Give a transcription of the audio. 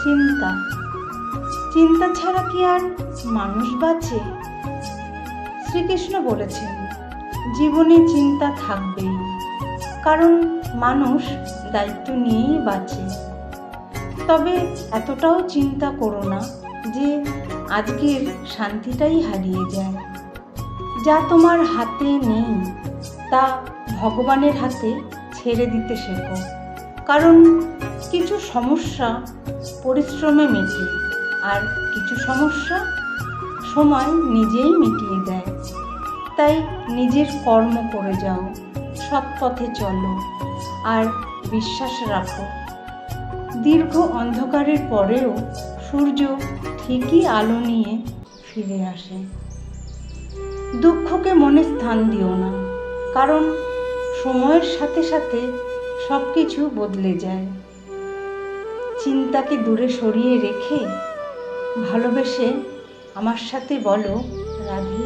চিন্তা চিন্তা ছাড়া কি আর মানুষ বাঁচে? শ্রীকৃষ্ণ বলেছেন, জীবনে চিন্তা থাকবেই, কারণ মানুষ দায়িত্ব নিয়েই বাঁচে। তবে এতটাও চিন্তা করো না যে আজকের শান্তিটাই হারিয়ে যায়। যা তোমার হাতে নেই তা ভগবানের হাতে ছেড়ে দিতে শেখো, কারণ কিছু সমস্যা পরিশ্রমে মেটে, আর কিছু সমস্যা সময় নিজেই মিটিয়ে দেয়। তাই নিজের কর্ম করে যাও, সৎ পথে চলো, আর বিশ্বাস রাখো, দীর্ঘ অন্ধকারের পরেও সূর্য ঠিকই আলো নিয়ে ফিরে আসে। দুঃখকে মনে স্থান দিও না, কারণ সময়ের সাথে সাথে সব কিছু বদলে যায়। চিন্তাকে দূরে সরিয়ে রেখে ভালোবেসে আমার সাথে বলো, রাধে